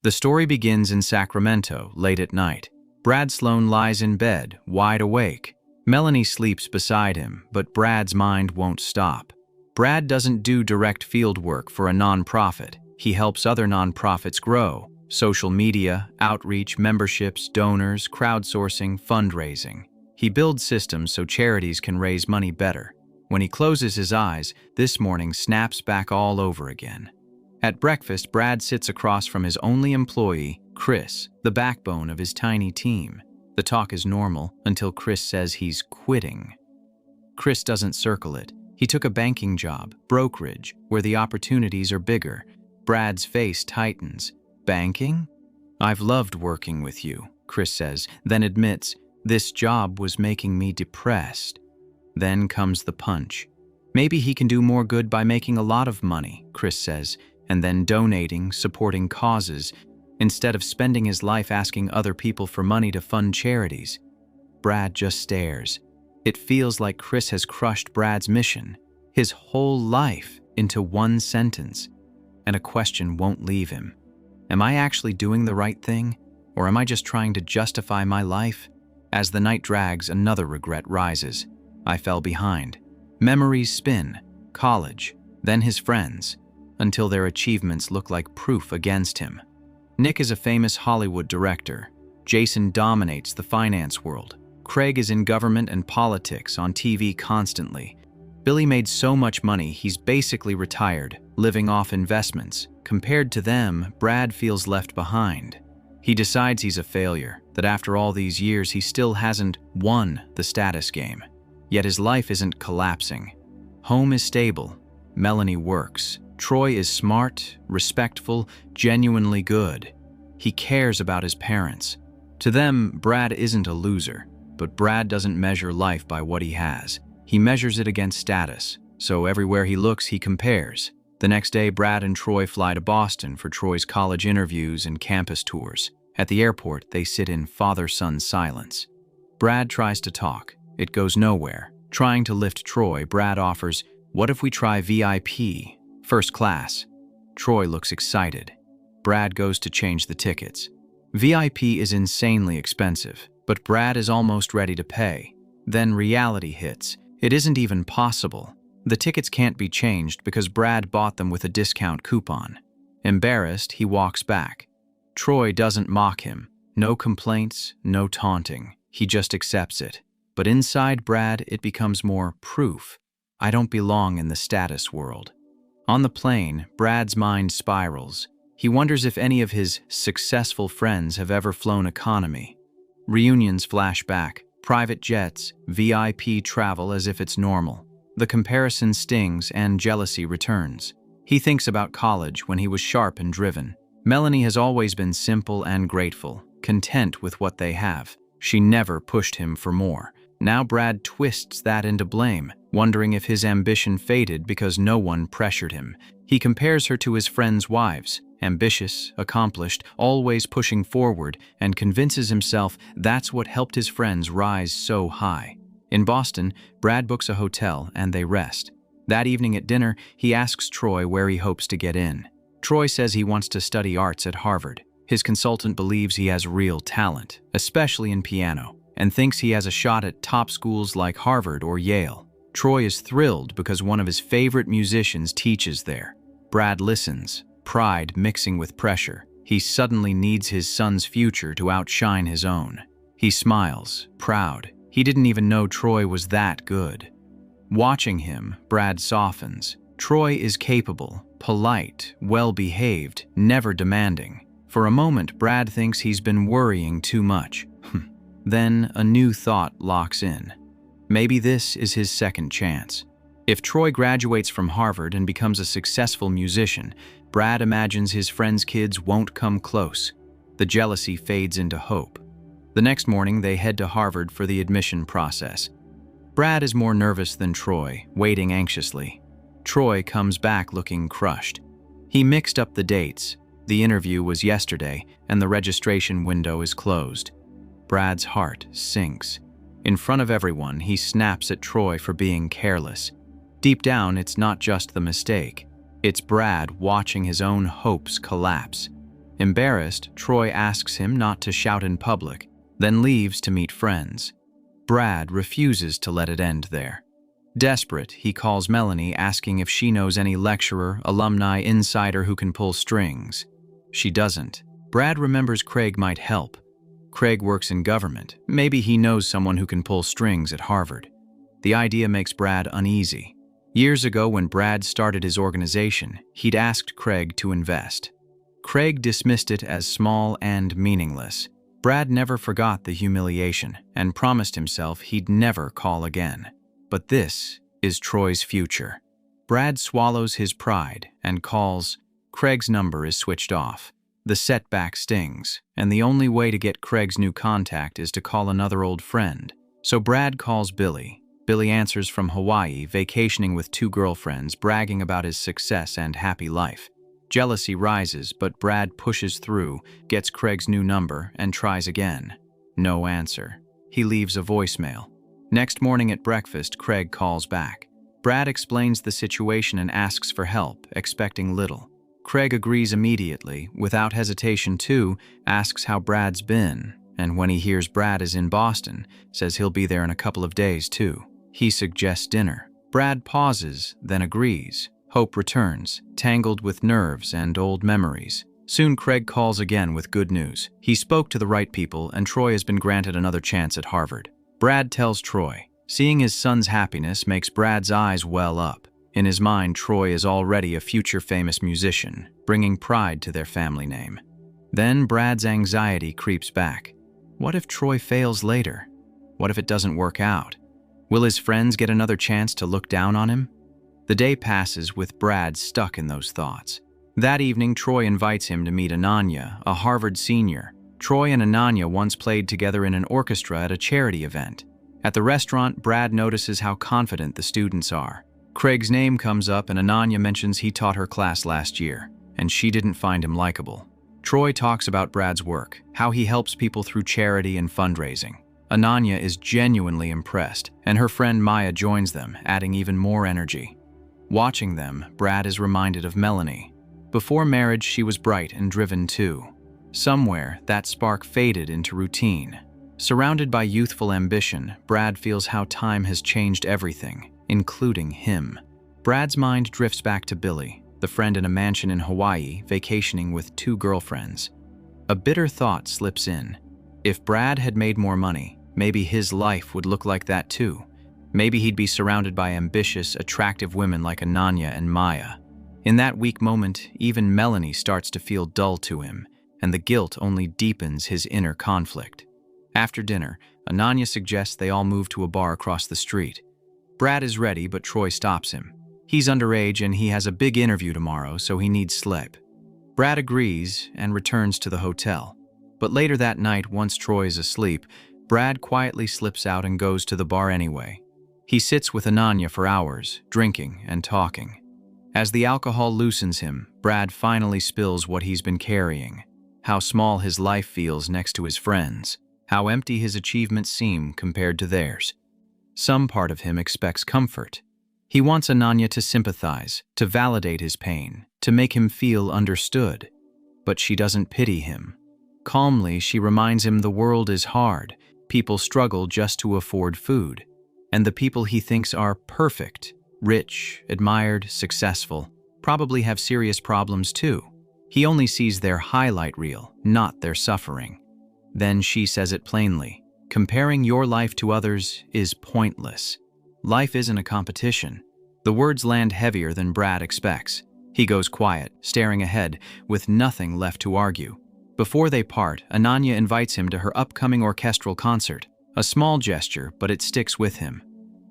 The story begins in Sacramento, late at night. Brad Sloan lies in bed, wide awake. Melanie sleeps beside him, but Brad's mind won't stop. Brad doesn't do direct field work for a nonprofit. He helps other nonprofits grow. Social media, outreach, memberships, donors, crowdsourcing, fundraising. He builds systems so charities can raise money better. When he closes his eyes, this morning snaps back all over again. At breakfast, Brad sits across from his only employee, Chris, the backbone of his tiny team. The talk is normal until Chris says he's quitting. Chris doesn't circle it. He took a banking job, brokerage, where the opportunities are bigger. Brad's face tightens. Banking? I've loved working with you, Chris says, then admits, this job was making me depressed. Then comes the punch. Maybe he can do more good by making a lot of money, Chris says, and then donating, supporting causes, instead of spending his life asking other people for money to fund charities. Brad just stares. It feels like Chris has crushed Brad's mission, his whole life, into one sentence, and a question won't leave him. Am I actually doing the right thing, or am I just trying to justify my life? As the night drags, another regret rises. I fell behind. Memories spin, college, then his friends, until their achievements look like proof against him. Nick is a famous Hollywood director. Jason dominates the finance world. Craig is in government and politics, on TV constantly. Billy made so much money he's basically retired, living off investments. Compared to them, Brad feels left behind. He decides he's a failure, that after all these years he still hasn't won the status game. Yet his life isn't collapsing. Home is stable. Melanie works. Troy is smart, respectful, genuinely good. He cares about his parents. To them, Brad isn't a loser, but Brad doesn't measure life by what he has. He measures it against status, so everywhere he looks, he compares. The next day, Brad and Troy fly to Boston for Troy's college interviews and campus tours. At the airport, they sit in father-son silence. Brad tries to talk. It goes nowhere. Trying to lift Troy, Brad offers, "What if we try VIP? First class." Troy looks excited. Brad goes to change the tickets. VIP is insanely expensive, but Brad is almost ready to pay. Then reality hits. It isn't even possible. The tickets can't be changed because Brad bought them with a discount coupon. Embarrassed, he walks back. Troy doesn't mock him. No complaints, no taunting. He just accepts it. But inside Brad, it becomes more proof. I don't belong in the status world. On the plane, Brad's mind spirals. He wonders if any of his successful friends have ever flown economy. Reunions flash back, private jets, VIP travel as if it's normal. The comparison stings and jealousy returns. He thinks about college when he was sharp and driven. Melanie has always been simple and grateful, content with what they have. She never pushed him for more. Now Brad twists that into blame, wondering if his ambition faded because no one pressured him. He compares her to his friends' wives, ambitious, accomplished, always pushing forward, and convinces himself that's what helped his friends rise so high. In Boston, Brad books a hotel and they rest. That evening at dinner, he asks Troy where he hopes to get in. Troy says he wants to study arts at Harvard. His consultant believes he has real talent, especially in piano, and thinks he has a shot at top schools like Harvard or Yale. Troy is thrilled because one of his favorite musicians teaches there. Brad listens, pride mixing with pressure. He suddenly needs his son's future to outshine his own. He smiles, proud. He didn't even know Troy was that good. Watching him, Brad softens. Troy is capable, polite, well-behaved, never demanding. For a moment, Brad thinks he's been worrying too much. Then a new thought locks in. Maybe this is his second chance. If Troy graduates from Harvard and becomes a successful musician, Brad imagines his friends' kids won't come close. The jealousy fades into hope. The next morning, they head to Harvard for the admission process. Brad is more nervous than Troy, waiting anxiously. Troy comes back looking crushed. He mixed up the dates. The interview was yesterday, and the registration window is closed. Brad's heart sinks. In front of everyone, he snaps at Troy for being careless. Deep down, it's not just the mistake. It's Brad watching his own hopes collapse. Embarrassed, Troy asks him not to shout in public, then leaves to meet friends. Brad refuses to let it end there. Desperate, he calls Melanie asking if she knows any lecturer, alumni, insider who can pull strings. She doesn't. Brad remembers Craig might help. Craig works in government. Maybe he knows someone who can pull strings at Harvard. The idea makes Brad uneasy. Years ago, when Brad started his organization, he'd asked Craig to invest. Craig dismissed it as small and meaningless. Brad never forgot the humiliation and promised himself he'd never call again. But this is Troy's future. Brad swallows his pride and calls. Craig's number is switched off. The setback stings, and the only way to get Craig's new contact is to call another old friend. So Brad calls Billy. Billy answers from Hawaii, vacationing with 2 girlfriends, bragging about his success and happy life. Jealousy rises, but Brad pushes through, gets Craig's new number, and tries again. No answer. He leaves a voicemail. Next morning at breakfast, Craig calls back. Brad explains the situation and asks for help, expecting little. Craig agrees immediately, without hesitation too, asks how Brad's been, and when he hears Brad is in Boston, says he'll be there in a couple of days too. He suggests dinner. Brad pauses, then agrees. Hope returns, tangled with nerves and old memories. Soon Craig calls again with good news. He spoke to the right people, and Troy has been granted another chance at Harvard. Brad tells Troy. Seeing his son's happiness makes Brad's eyes well up. In his mind, Troy is already a future famous musician, bringing pride to their family name. Then Brad's anxiety creeps back. What if Troy fails later? What if it doesn't work out? Will his friends get another chance to look down on him? The day passes with Brad stuck in those thoughts. That evening, Troy invites him to meet Ananya, a Harvard senior. Troy and Ananya once played together in an orchestra at a charity event. At the restaurant, Brad notices how confident the students are. Craig's name comes up and Ananya mentions he taught her class last year, and she didn't find him likable. Troy talks about Brad's work, how he helps people through charity and fundraising. Ananya is genuinely impressed, and her friend Maya joins them, adding even more energy. Watching them, Brad is reminded of Melanie. Before marriage, she was bright and driven too. Somewhere, that spark faded into routine. Surrounded by youthful ambition, Brad feels how time has changed everything, including him. Brad's mind drifts back to Billy, the friend in a mansion in Hawaii, vacationing with 2 girlfriends. A bitter thought slips in. If Brad had made more money, maybe his life would look like that too. Maybe he'd be surrounded by ambitious, attractive women like Ananya and Maya. In that weak moment, even Melanie starts to feel dull to him, and the guilt only deepens his inner conflict. After dinner, Ananya suggests they all move to a bar across the street. Brad is ready, but Troy stops him. He's underage and he has a big interview tomorrow, so he needs sleep. Brad agrees and returns to the hotel. But later that night, once Troy is asleep, Brad quietly slips out and goes to the bar anyway. He sits with Ananya for hours, drinking and talking. As the alcohol loosens him, Brad finally spills what he's been carrying. How small his life feels next to his friends. How empty his achievements seem compared to theirs. Some part of him expects comfort. He wants Ananya to sympathize, to validate his pain, to make him feel understood. But she doesn't pity him. Calmly, she reminds him the world is hard. People struggle just to afford food. And the people he thinks are perfect, rich, admired, successful, probably have serious problems too. He only sees their highlight reel, not their suffering. Then she says it plainly. Comparing your life to others is pointless. Life isn't a competition. The words land heavier than Brad expects. He goes quiet, staring ahead, with nothing left to argue. Before they part, Ananya invites him to her upcoming orchestral concert. A small gesture, but it sticks with him.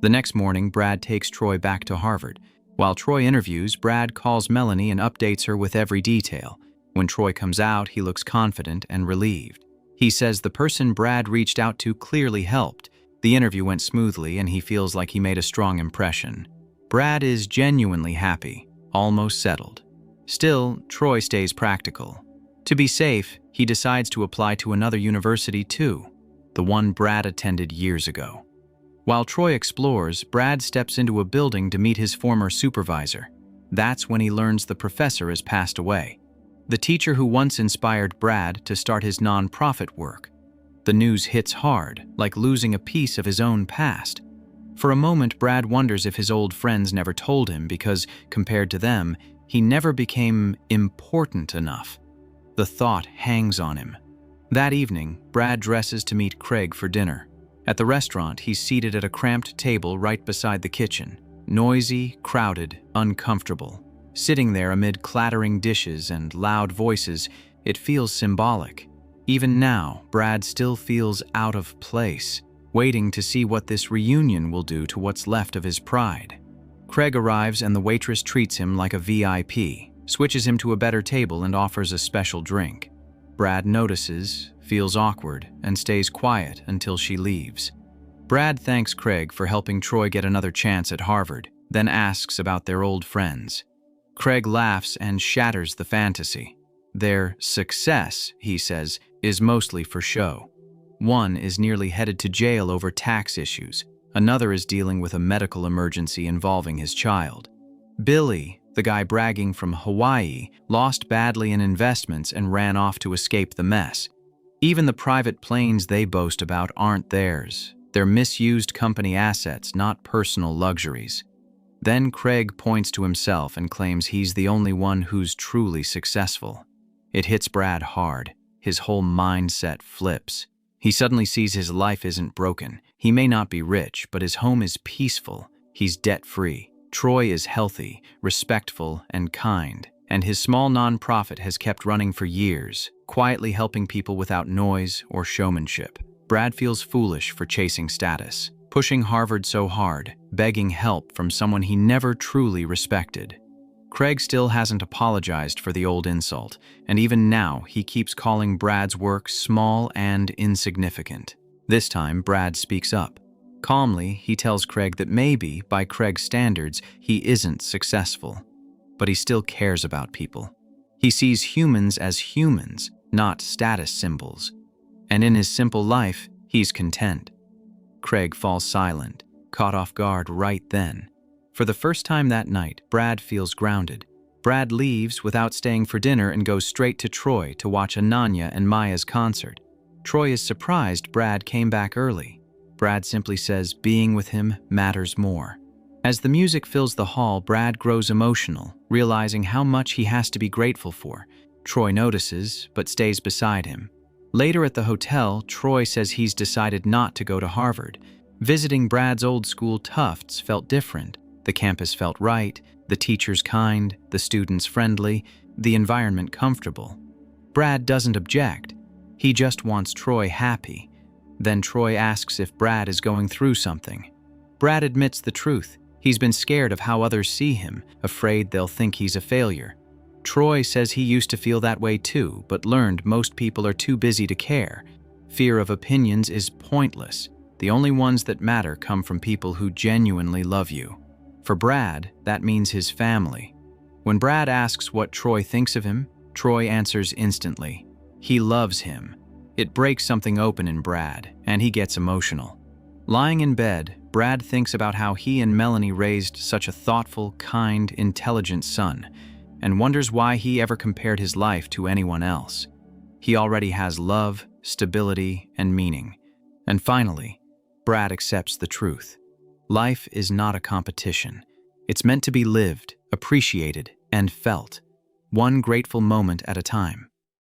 The next morning, Brad takes Troy back to Harvard. While Troy interviews, Brad calls Melanie and updates her with every detail. When Troy comes out, he looks confident and relieved. He says the person Brad reached out to clearly helped. The interview went smoothly and he feels like he made a strong impression. Brad is genuinely happy, almost settled. Still, Troy stays practical. To be safe, he decides to apply to another university too, the one Brad attended years ago. While Troy explores, Brad steps into a building to meet his former supervisor. That's when he learns the professor has passed away. the teacher who once inspired Brad to start his nonprofit work. The news hits hard, like losing a piece of his own past. For a moment, Brad wonders if his old friends never told him because, compared to them, he never became important enough. The thought hangs on him. That evening, Brad dresses to meet Craig for dinner. At the restaurant, he's seated at a cramped table right beside the kitchen. Noisy, crowded, uncomfortable. Sitting there amid clattering dishes and loud voices, it feels symbolic. Even now, Brad still feels out of place, waiting to see what this reunion will do to what's left of his pride. Craig arrives and the waitress treats him like a VIP, switches him to a better table and offers a special drink. Brad notices, feels awkward, and stays quiet until she leaves. Brad thanks Craig for helping Troy get another chance at Harvard, then asks about their old friends. Craig laughs and shatters the fantasy. Their success, he says, is mostly for show. One is nearly headed to jail over tax issues. Another is dealing with a medical emergency involving his child. Billy, the guy bragging from Hawaii, lost badly in investments and ran off to escape the mess. Even the private planes they boast about aren't theirs. They're misused company assets, not personal luxuries. Then Craig points to himself and claims he's the only one who's truly successful. It hits Brad hard. His whole mindset flips. He suddenly sees his life isn't broken. He may not be rich, but his home is peaceful. He's debt-free. Troy is healthy, respectful, and kind. And his small nonprofit has kept running for years, quietly helping people without noise or showmanship. Brad feels foolish for chasing status, pushing Harvard so hard, begging help from someone he never truly respected. Craig still hasn't apologized for the old insult, and even now he keeps calling Brad's work small and insignificant. This time, Brad speaks up. Calmly, he tells Craig that maybe, by Craig's standards, he isn't successful. But he still cares about people. He sees humans as humans, not status symbols. And in his simple life, he's content. Craig falls silent, caught off guard right then. For the first time that night, Brad feels grounded. Brad leaves without staying for dinner and goes straight to Troy to watch Ananya and Maya's concert. Troy is surprised Brad came back early. Brad simply says being with him matters more. As the music fills the hall, Brad grows emotional, realizing how much he has to be grateful for. Troy notices, but stays beside him. Later at the hotel, Troy says he's decided not to go to Harvard. Visiting Brad's old school Tufts felt different. The campus felt right, the teachers kind, the students friendly, the environment comfortable. Brad doesn't object. He just wants Troy happy. Then Troy asks if Brad is going through something. Brad admits the truth. He's been scared of how others see him, afraid they'll think he's a failure. Troy says he used to feel that way too, but learned most people are too busy to care. Fear of opinions is pointless. The only ones that matter come from people who genuinely love you. For Brad, that means his family. When Brad asks what Troy thinks of him, Troy answers instantly. He loves him. It breaks something open in Brad, and he gets emotional. Lying in bed, Brad thinks about how he and Melanie raised such a thoughtful, kind, intelligent son, and wonders why he ever compared his life to anyone else. He already has love, stability, and meaning. And finally, Brad accepts the truth. Life is not a competition. It's meant to be lived, appreciated, and felt, one grateful moment at a time.